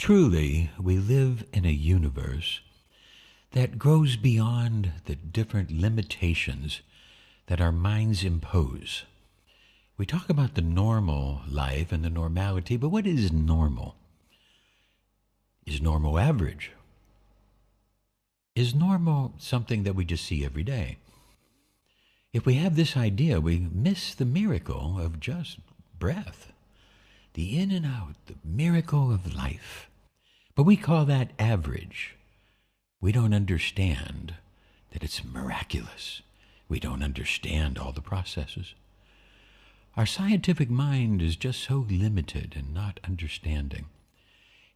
Truly, we live in a universe that grows beyond the different limitations that our minds impose. We talk about the normal life and the normality, but what is normal? Is normal average? Is normal something that we just see every day? If we have this idea, we miss the miracle of just breath, the in and out, the miracle of life. But we call that average. We don't understand that it's miraculous. We don't understand all the processes. Our scientific mind is just so limited and not understanding.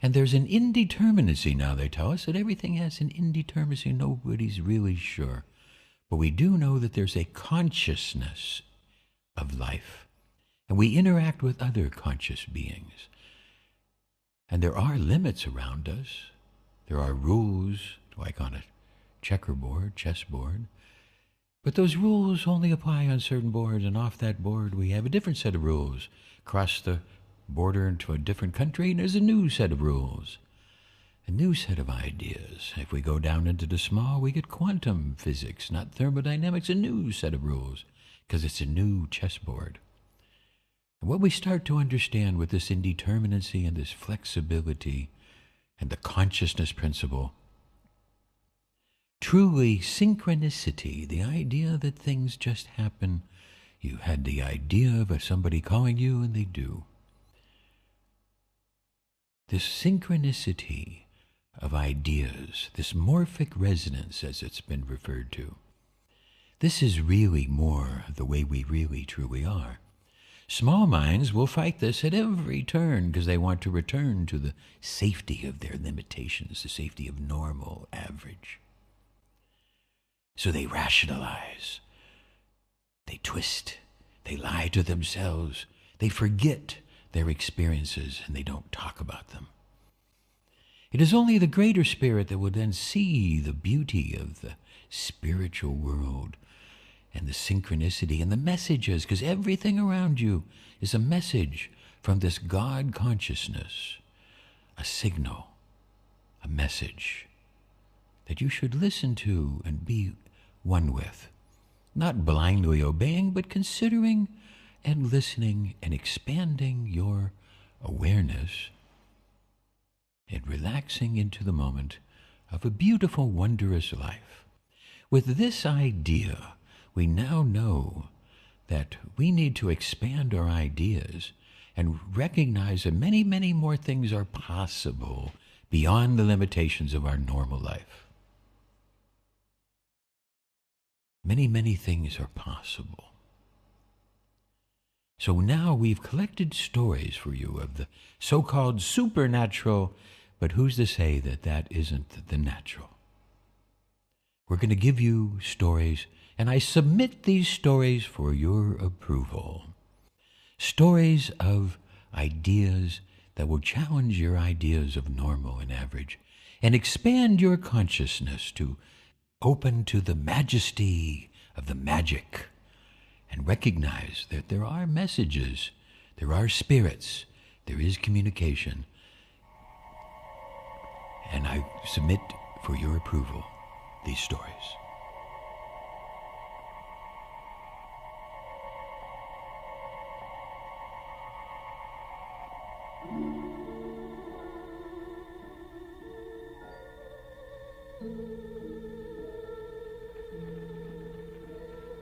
And there's an indeterminacy now, they tell us, that everything has an indeterminacy. Nobody's really sure. But we do know that there's a consciousness of life. And we interact with other conscious beings. And there are limits around us. There are rules, like on a checkerboard, chessboard. But those rules only apply on certain boards, and off that board we have a different set of rules. Cross the border into a different country, and there's a new set of rules, a new set of ideas. If we go down into the small, we get quantum physics, not thermodynamics, a new set of rules, because it's a new chessboard. And what we start to understand with this indeterminacy and this flexibility and the consciousness principle, truly synchronicity, the idea that things just happen. You had the idea of somebody calling you, and they do. This synchronicity of ideas, this morphic resonance as it's been referred to, this is really more the way we really truly are. Small minds will fight this at every turn because they want to return to the safety of their limitations, the safety of normal, average. So they rationalize, they twist, they lie to themselves, they forget their experiences, and they don't talk about them. It is only the greater spirit that will then see the beauty of the spiritual world and the synchronicity and the messages, because everything around you is a message from this God consciousness, a signal, a message that you should listen to and be one with, not blindly obeying, but considering and listening and expanding your awareness and relaxing into the moment of a beautiful, wondrous life. With this idea, we now know that we need to expand our ideas and recognize that many, many more things are possible beyond the limitations of our normal life. Many, many things are possible. So now we've collected stories for you of the so-called supernatural, but who's to say that that isn't the natural? We're going to give you stories, and I submit these stories for your approval. Stories of ideas that will challenge your ideas of normal and average and expand your consciousness to open to the majesty of the magic and recognize that there are messages, there are spirits, there is communication. And I submit for your approval these stories.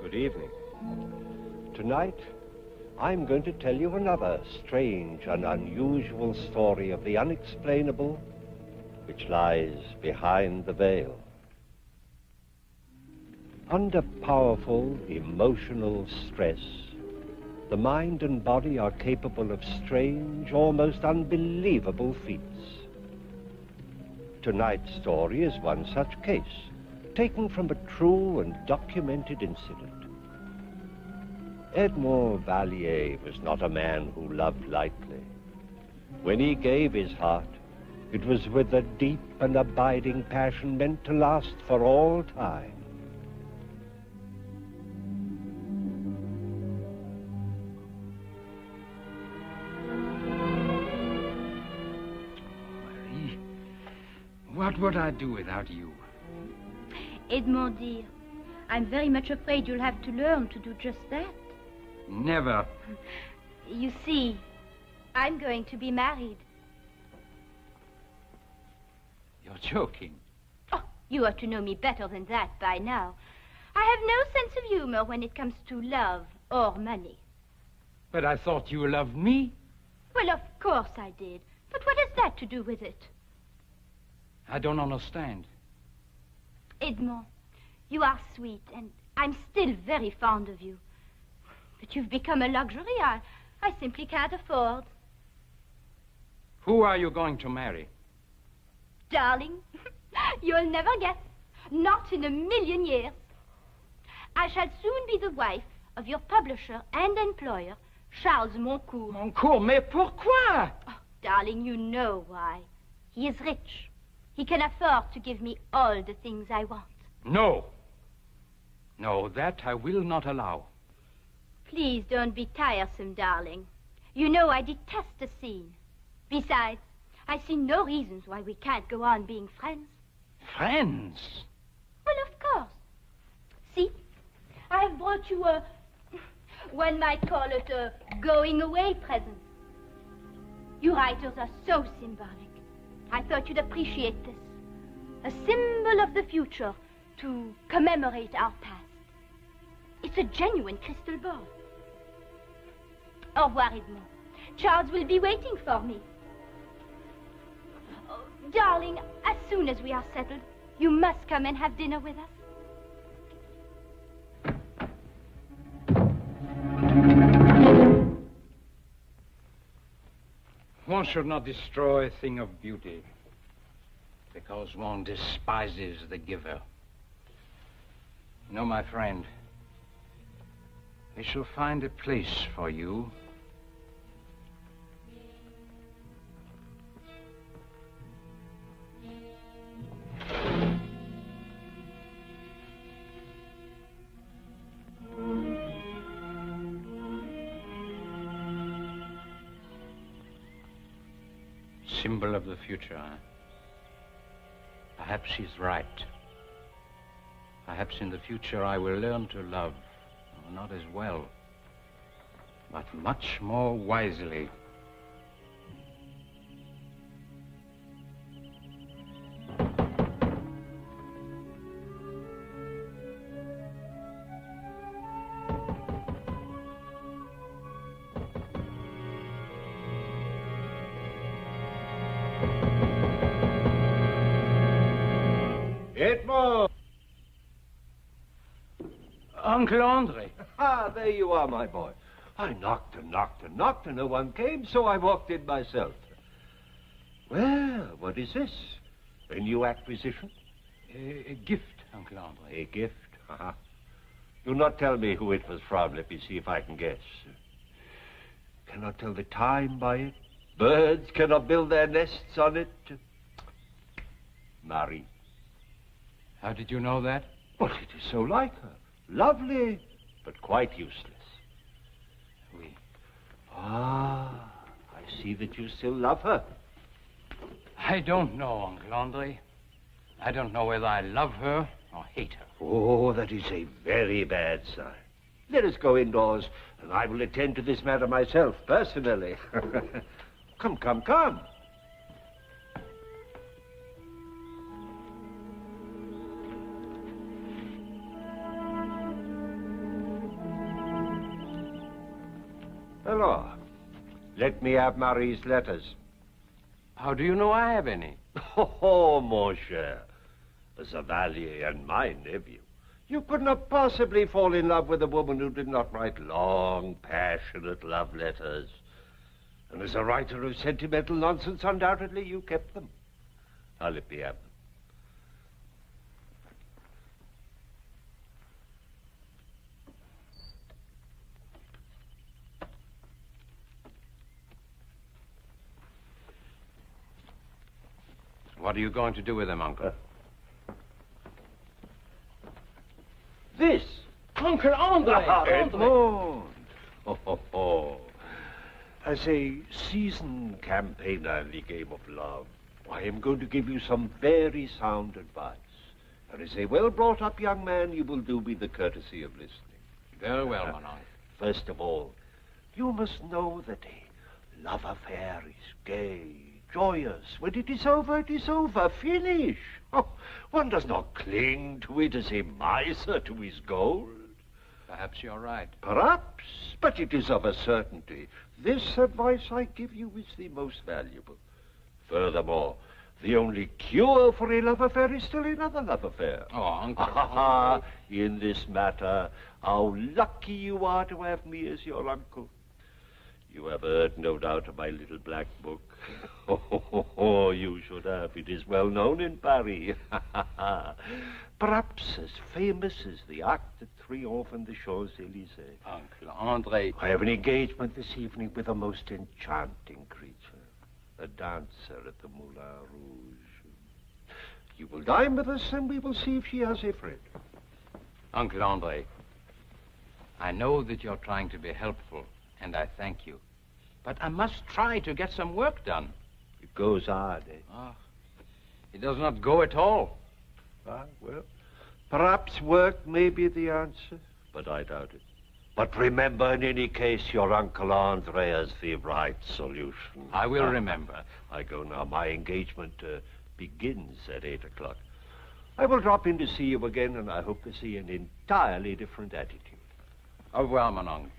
Good evening. Tonight, I'm going to tell you another strange and unusual story of the unexplainable which lies behind the veil. Under powerful emotional stress, the mind and body are capable of strange, almost unbelievable feats. Tonight's story is one such case, taken from a true and documented incident. Edmond Vallier was not a man who loved lightly. When he gave his heart, it was with a deep and abiding passion meant to last for all time. What would I do without you? Edmond, dear, I'm very much afraid you'll have to learn to do just that. Never. You see, I'm going to be married. You're joking. Oh, you ought to know me better than that by now. I have no sense of humor when it comes to love or money. But I thought you loved me. Well, of course I did. But what has that to do with it? I don't understand. Edmond, you are sweet, and I'm still very fond of you. But you've become a luxury I simply can't afford. Who are you going to marry? Darling, you'll never guess. Not in a million years. I shall soon be the wife of your publisher and employer, Charles Moncourt. Moncourt, mais pourquoi? Oh, darling, you know why. He is rich. He can afford to give me all the things I want. No. No, that I will not allow. Please don't be tiresome, darling. You know I detest a scene. Besides, I see no reasons why we can't go on being friends. Friends? Well, of course. See, I have brought you one might call it a going-away present. You writers are so symbolic. I thought you'd appreciate this. A symbol of the future to commemorate our past. It's a genuine crystal ball. Au revoir, Edmond. Charles will be waiting for me. Oh, darling, as soon as we are settled, you must come and have dinner with us. One should not destroy a thing of beauty because one despises the giver. No, my friend, we shall find a place for you. Symbol of the future, huh? Perhaps she's right. Perhaps in the future I will learn to love, not as well, but much more wisely. Edmond! Uncle Andre. Ah, there you are, my boy. I knocked and knocked and knocked, and no one came, so I walked in myself. Well, what is this? A new acquisition? A gift, Uncle Andre. A gift? Uh-huh. Do not tell me who it was from. Let me see if I can guess. Cannot tell the time by it. Birds cannot build their nests on it. Marie. How did you know that? Well, it is so like her. Lovely, but quite useless. Oui. Ah, I see that you still love her. I don't know, Uncle Andre. I don't know whether I love her or hate her. Oh, that is a very bad sign. Let us go indoors, and I will attend to this matter myself, personally. Come, come, come. Hello. Let me have Marie's letters. How do you know I have any? Oh, mon cher. A Zavalier and my nephew. You could not possibly fall in love with a woman who did not write long, passionate love letters. And as a writer of sentimental nonsense, undoubtedly you kept them. Now let me have them. What are you going to do with them, Uncle? This! Uncle Andre! Edmond! Oh, oh, oh. As a seasoned campaigner in the game of love, I am going to give you some very sound advice. And as a well-brought-up young man, you will do me the courtesy of listening. Very well, mon oncle. First of all, you must know that a love affair is gay, joyous. When it is over, finish. Oh, one does not cling to it as a miser to his gold. Perhaps you're right. Perhaps, but it is of a certainty. This advice I give you is the most valuable. Furthermore, the only cure for a love affair is still another love affair. Oh, uncle. In this matter, how lucky you are to have me as your uncle. You have heard, no doubt, of my little black book. Oh, you should have. It is well known in Paris. Perhaps as famous as the Arc de Triomphe and the Champs-Élysées. Uncle Andre. I have an engagement this evening with a most enchanting creature. A dancer at the Moulin Rouge. You will dine with us, and we will see if she has a friend. Uncle Andre, I know that you're trying to be helpful, and I thank you. But I must try to get some work done. It goes hard, eh? Ah, it does not go at all. Ah, well, perhaps work may be the answer, but I doubt it. But remember, in any case, your Uncle Andre has the right solution. I will remember. I go now. My engagement begins at 8 o'clock. I will drop in to see you again, and I hope to see an entirely different attitude. Au revoir, mon oncle.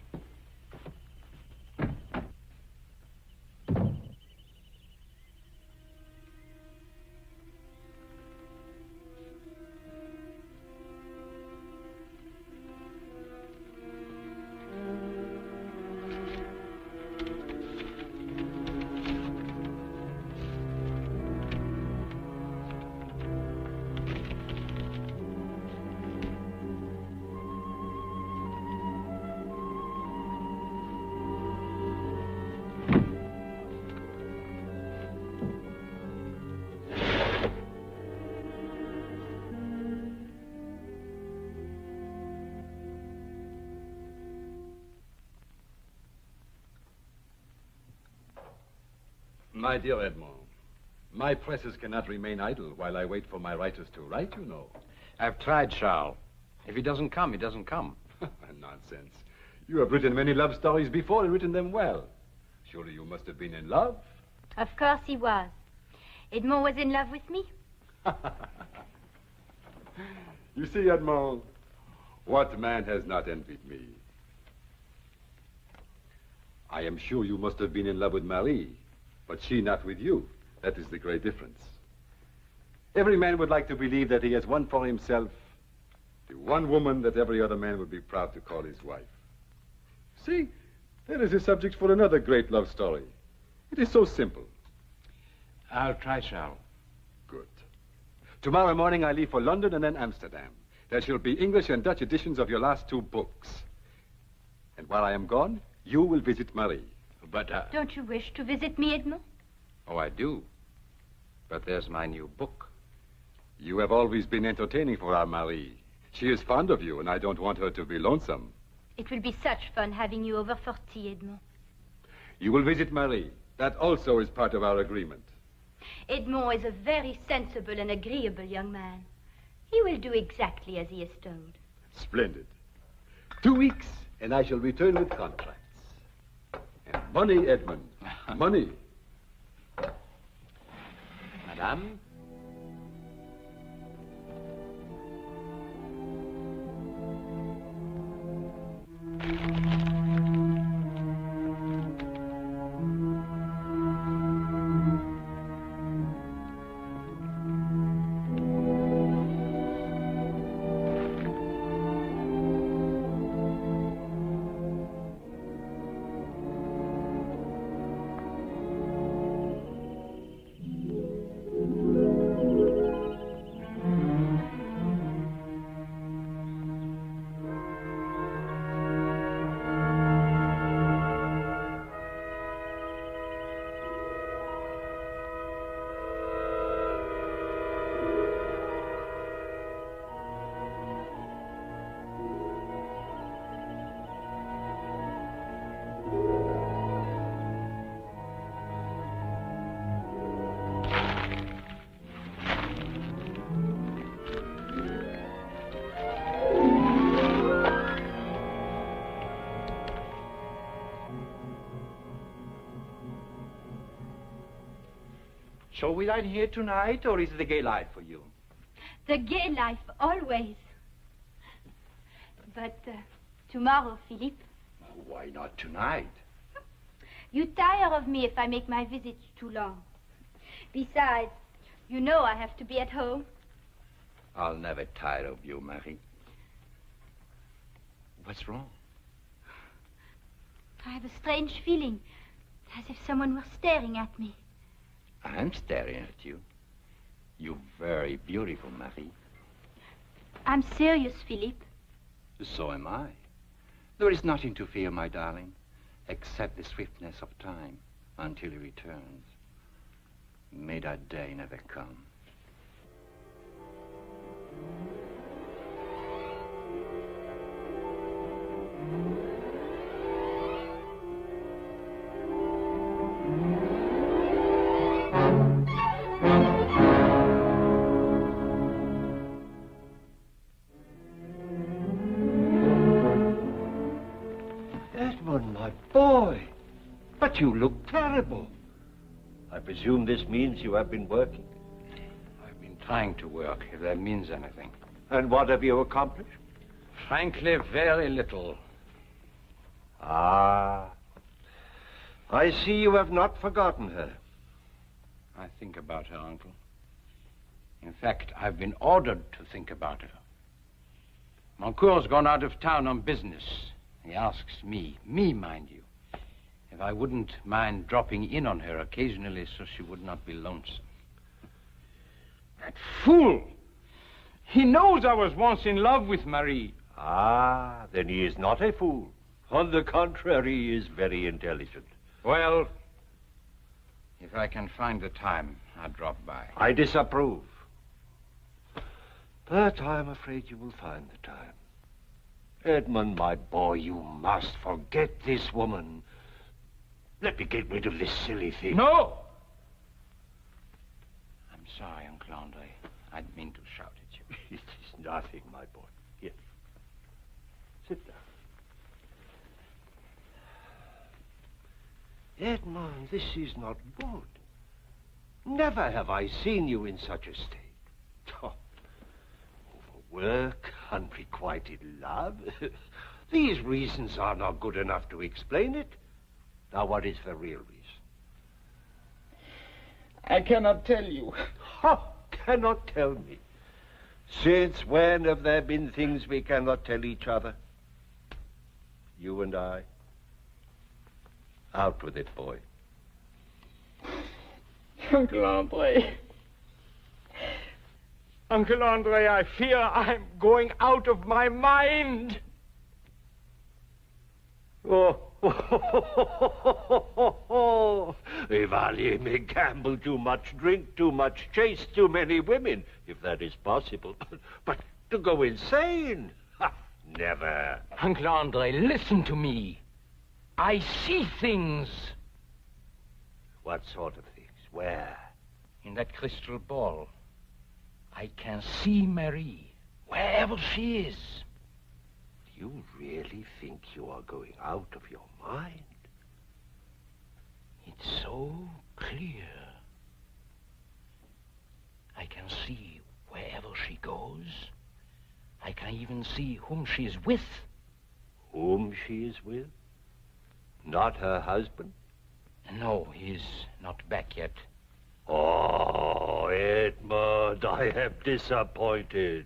My dear Edmond, my presses cannot remain idle while I wait for my writers to write, you know. I've tried, Charles. If he doesn't come, he doesn't come. Nonsense. You have written many love stories before and written them well. Surely you must have been in love. Of course he was. Edmond was in love with me. You see, Edmond, what man has not envied me? I am sure you must have been in love with Marie, but she not with you. That is the great difference. Every man would like to believe that he has won for himself the one woman that every other man would be proud to call his wife. See, there is a subject for another great love story. It is so simple. I'll try, Charles. Good. Tomorrow morning I leave for London and then Amsterdam. There shall be English and Dutch editions of your last 2 books. And while I am gone, you will visit Marie. But, Don't you wish to visit me, Edmond? Oh, I do. But there's my new book. You have always been entertaining for our Marie. She is fond of you, and I don't want her to be lonesome. It will be such fun having you over for tea, Edmond. You will visit Marie. That also is part of our agreement. Edmond is a very sensible and agreeable young man. He will do exactly as he is told. Splendid. 2 weeks, and I shall return with contracts. And money, Edmund. Money. Madame? So we dine here tonight, or is it the gay life for you? The gay life, always. But tomorrow, Philippe. Why not tonight? You tire of me if I make my visits too long. Besides, you know I have to be at home. I'll never tire of you, Marie. What's wrong? I have a strange feeling, as if someone were staring at me. I'm staring at you. You're very beautiful, Marie. I'm serious, Philippe. So am I. There is nothing to fear, my darling, except the swiftness of time until he returns. May that day never come. Edmund, my boy. But you look terrible. I presume this means you have been working. I've been trying to work, if that means anything. And what have you accomplished? Frankly, very little. Ah. I see you have not forgotten her. I think about her, Uncle. In fact, I've been ordered to think about her. Moncourt's gone out of town on business. He asks me, mind you, if I wouldn't mind dropping in on her occasionally so she would not be lonesome. That fool! He knows I was once in love with Marie. Ah, then he is not a fool. On the contrary, he is very intelligent. Well, if I can find the time, I'll drop by. I disapprove. But I'm afraid you will find the time. Edmund, my boy, you must forget this woman. Let me get rid of this silly thing. No! I'm sorry, Uncle Andre. I didn't mean to shout at you. It is nothing, my boy. Here. Sit down. Edmund, this is not good. Never have I seen you in such a state. Oh, overwork, unrequited love. These reasons are not good enough to explain it. Now, what is the real reason? I cannot tell you. How cannot tell me? Since when have there been things we cannot tell each other? You and I. Out with it, boy. Uncle Andre. Uncle Andre, I fear I'm going out of my mind. Oh, Evalier may gamble too much, drink too much, chase too many women, if that is possible. But to go insane? Ha, never. Uncle Andre, listen to me. I see things. What sort of things? Where? In that crystal ball. I can see Marie, wherever she is. Do you really think you are going out of your mind? It's so clear. I can see wherever she goes. I can even see whom she is with. Whom she is with? Not her husband? No, he's not back yet. Oh, Edmund, I am disappointed.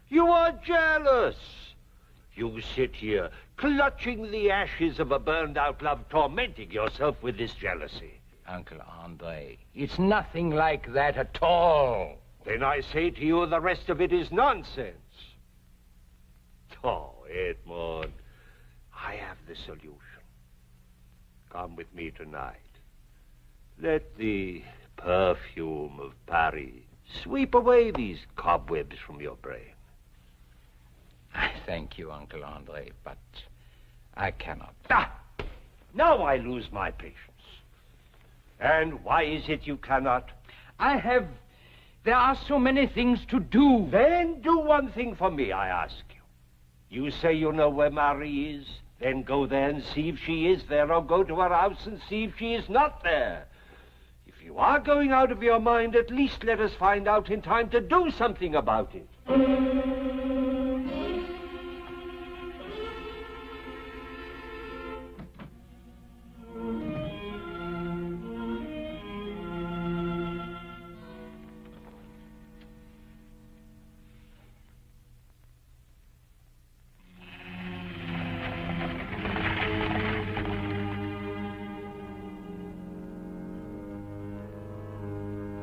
You are jealous. You sit here, clutching the ashes of a burned-out love, tormenting yourself with this jealousy. Uncle Andre, it's nothing like that at all. Then I say to you, the rest of it is nonsense. Oh, Edmund, I have the solution. Come with me tonight. Let the perfume of Paris sweep away these cobwebs from your brain. I thank you, Uncle Andre, but I cannot. Ah! Now I lose my patience. And why is it you cannot? There are so many things to do. Then do one thing for me, I ask you. You say you know where Marie is. Then go there and see if she is there, or go to her house and see if she is not there. If you are going out of your mind, at least let us find out in time to do something about it.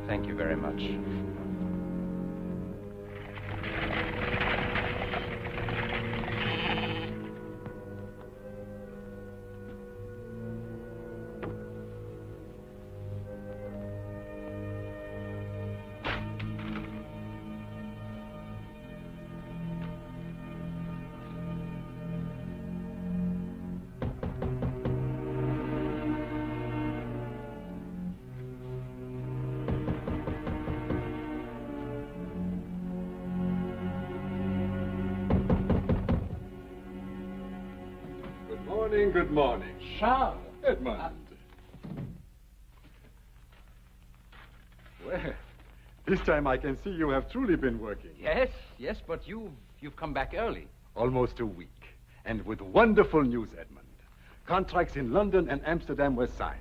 Thank you very much. Good morning. Charles. Edmund. Well, this time I can see you have truly been working. Yes, but you've come back early. Almost a week. And with wonderful news, Edmund. Contracts in London and Amsterdam were signed.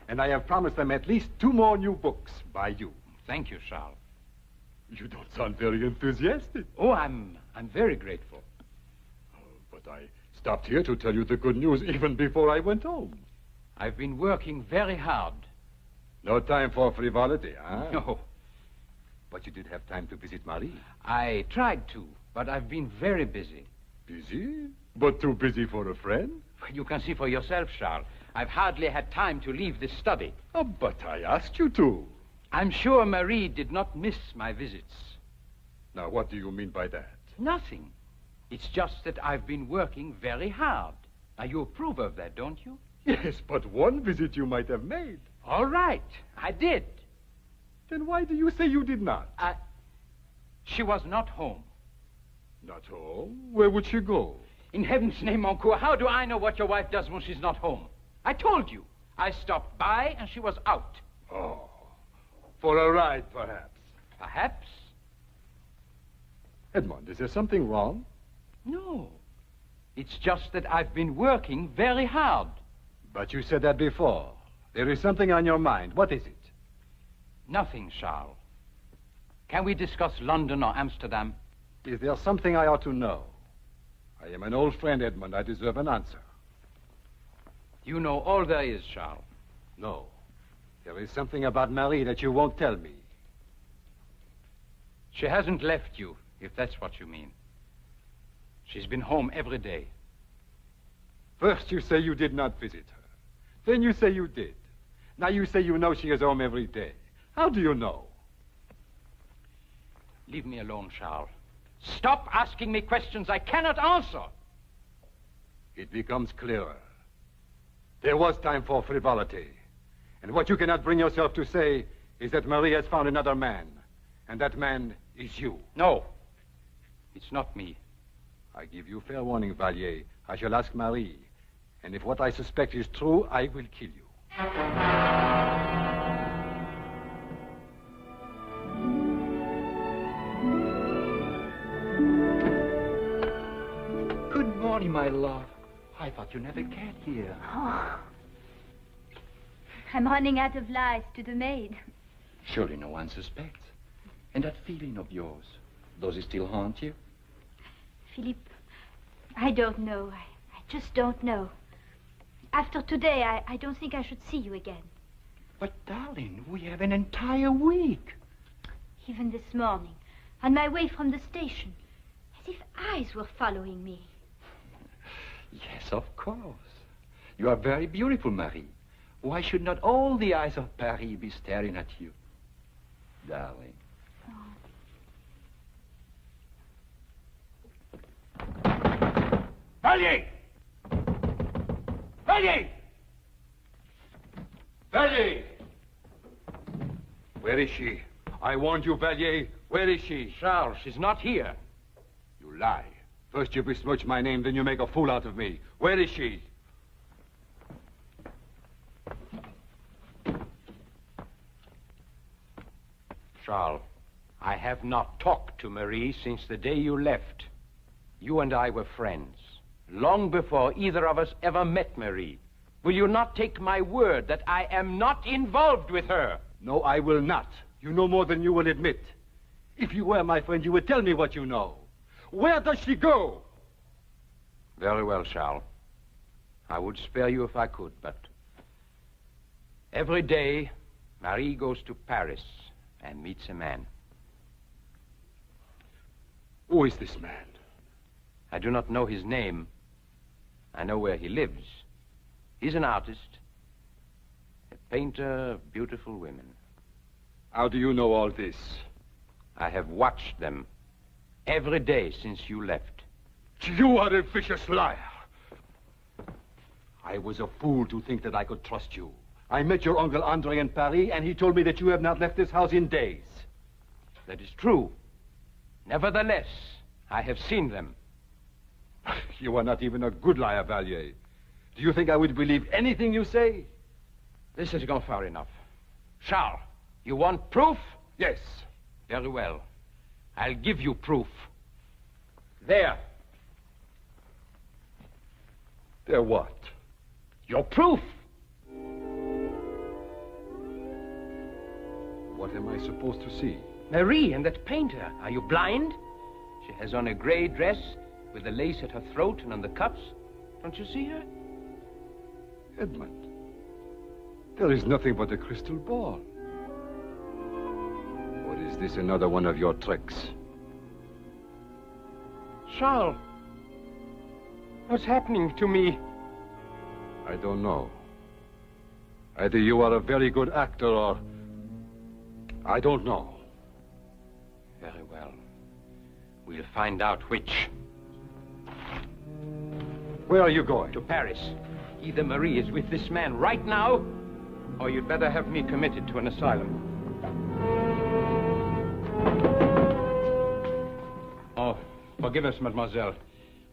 And I have promised them at least 2 more new books by you. Thank you, Charles. You don't sound very enthusiastic. Oh, I'm very grateful. But I stopped here to tell you the good news even before I went home. I've been working very hard. No time for frivolity, huh? No. But you did have time to visit Marie. I tried to, but I've been very busy. Busy? But too busy for a friend? Well, you can see for yourself, Charles. I've hardly had time to leave this study. Oh, but I asked you to. I'm sure Marie did not miss my visits. Now, what do you mean by that? Nothing. It's just that I've been working very hard. Now, you approve of that, don't you? Yes, but one visit you might have made. All right, I did. Then why do you say you did not? She was not home. Not home? Where would she go? In heaven's name, Moncourt, how do I know what your wife does when she's not home? I told you. I stopped by and she was out. Oh, for a ride, perhaps. Perhaps? Edmund, is there something wrong? No. It's just that I've been working very hard. But you said that before. There is something on your mind. What is it? Nothing, Charles. Can we discuss London or Amsterdam? Is there something I ought to know? I am an old friend, Edmund. I deserve an answer. You know all there is, Charles. No. There is something about Marie that you won't tell me. She hasn't left you, if that's what you mean. She's been home every day. First you say you did not visit her. Then you say you did. Now you say you know she is home every day. How do you know? Leave me alone, Charles. Stop asking me questions I cannot answer. It becomes clearer. There was time for frivolity. And what you cannot bring yourself to say is that Marie has found another man. And that man is you. No. It's not me. I give you fair warning, Vallier. I shall ask Marie. And if what I suspect is true, I will kill you. Good morning, my love. I thought you never cared here. Oh. I'm running out of lies to the maid. Surely no one suspects. And that feeling of yours, does it still haunt you? Philippe, I don't know. I just don't know. After today, I don't think I should see you again. But, darling, we have an entire week. Even this morning, on my way from the station, as if eyes were following me. Yes, of course. You are very beautiful, Marie. Why should not all the eyes of Paris be staring at you? Darling. Vallier! Vallier! Vallier! Where is she? I warned you, Vallier. Where is she? Charles, she's not here. You lie. First you besmirch my name, then you make a fool out of me. Where is she? Charles, I have not talked to Marie since the day you left. You and I were friends, long before either of us ever met Marie. Will you not take my word that I am not involved with her? No, I will not. You know more than you will admit. If you were my friend, you would tell me what you know. Where does she go? Very well, Charles. I would spare you if I could, but every day, Marie goes to Paris and meets a man. Who is this man? I do not know his name. I know where he lives. He's an artist, a painter of beautiful women. How do you know all this? I have watched them every day since you left. You are a vicious liar. I was a fool to think that I could trust you. I met your Uncle Andre in Paris, and he told me that you have not left this house in days. That is true. Nevertheless, I have seen them. You are not even a good liar, Vallier. Do you think I would believe anything you say? This has gone far enough. Charles, you want proof? Yes. Very well. I'll give you proof. There. There what? Your proof. What am I supposed to see? Marie and that painter. Are you blind? She has on a gray dress with the lace at her throat and on the cuffs. Don't you see her? Edmund, there is nothing but a crystal ball. Or is this another one of your tricks? Charles, what's happening to me? I don't know. Either you are a very good actor or... I don't know. Very well. We'll find out which. Where are you going? To Paris. Either Marie is with this man right now, or you'd better have me committed to an asylum. Oh, forgive us, mademoiselle.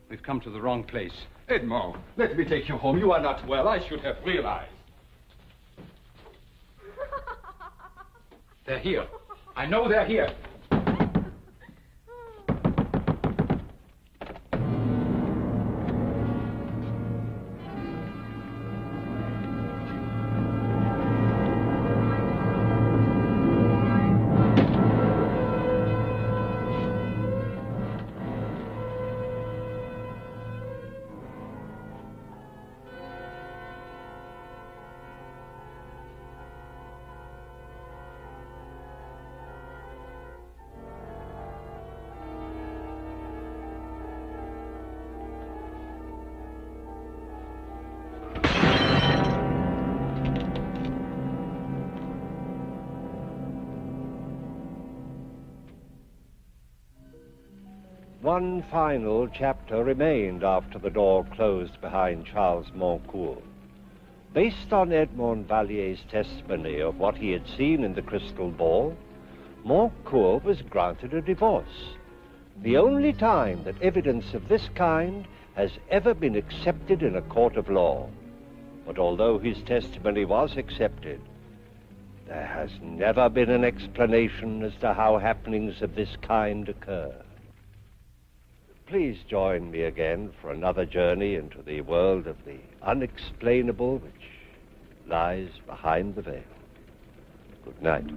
We've come to the wrong place. Edmond, let me take you home. You are not well. I should have realized. They're here. I know they're here. One final chapter remained after the door closed behind Charles Montcourt. Based on Edmond Vallier's testimony of what he had seen in the crystal ball, Montcourt was granted a divorce, the only time that evidence of this kind has ever been accepted in a court of law. But although his testimony was accepted, there has never been an explanation as to how happenings of this kind occur. Please join me again for another journey into the world of the unexplainable which lies behind the veil. Good night.